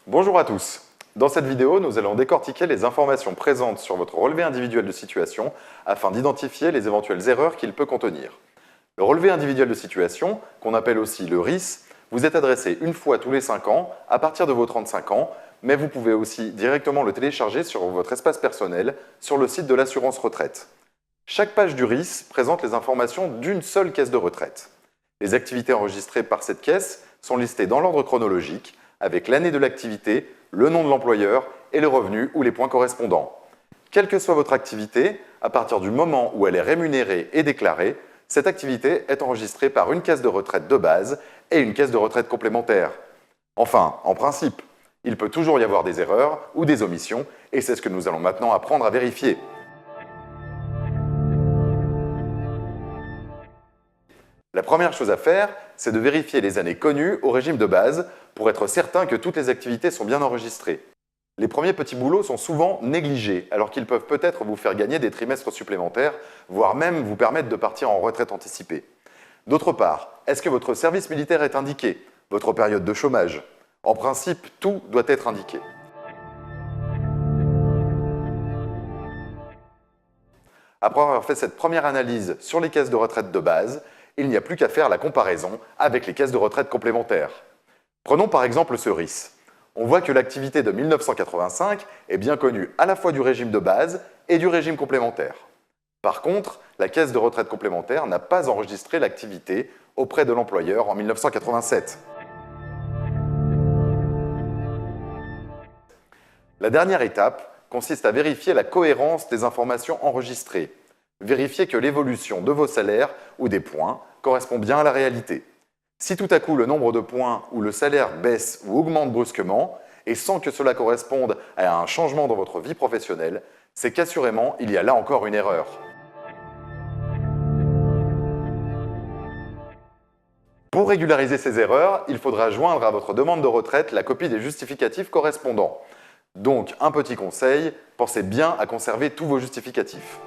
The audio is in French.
Bonjour à tous. Dans cette vidéo, nous allons décortiquer les informations présentes sur votre relevé individuel de situation afin d'identifier les éventuelles erreurs qu'il peut contenir. Le relevé individuel de situation, qu'on appelle aussi le RIS, vous est adressé une fois tous les 5 ans à partir de vos 35 ans, mais vous pouvez aussi directement le télécharger sur votre espace personnel sur le site de l'assurance retraite. Chaque page du RIS présente les informations d'une seule caisse de retraite. Les activités enregistrées par cette caisse sont listées dans l'ordre chronologique, avec l'année de l'activité, le nom de l'employeur et le revenu ou les points correspondants. Quelle que soit votre activité, à partir du moment où elle est rémunérée et déclarée, cette activité est enregistrée par une caisse de retraite de base et une caisse de retraite complémentaire. Enfin, en principe, il peut toujours y avoir des erreurs ou des omissions et c'est ce que nous allons maintenant apprendre à vérifier. La première chose à faire, c'est de vérifier les années connues au régime de base pour être certain que toutes les activités sont bien enregistrées. Les premiers petits boulots sont souvent négligés, alors qu'ils peuvent peut-être vous faire gagner des trimestres supplémentaires, voire même vous permettre de partir en retraite anticipée. D'autre part, est-ce que votre service militaire est indiqué? Votre période de chômage? En principe, tout doit être indiqué. Après avoir fait cette première analyse sur les caisses de retraite de base, il n'y a plus qu'à faire la comparaison avec les caisses de retraite complémentaires. Prenons par exemple ce RIS. On voit que l'activité de 1985 est bien connue à la fois du régime de base et du régime complémentaire. Par contre, la caisse de retraite complémentaire n'a pas enregistré l'activité auprès de l'employeur en 1987. La dernière étape consiste à vérifier la cohérence des informations enregistrées. Vérifiez que l'évolution de vos salaires ou des points correspond bien à la réalité. Si tout à coup le nombre de points ou le salaire baisse ou augmente brusquement, et sans que cela corresponde à un changement dans votre vie professionnelle, c'est qu'assurément il y a là encore une erreur. Pour régulariser ces erreurs, il faudra joindre à votre demande de retraite la copie des justificatifs correspondants. Donc, un petit conseil, pensez bien à conserver tous vos justificatifs.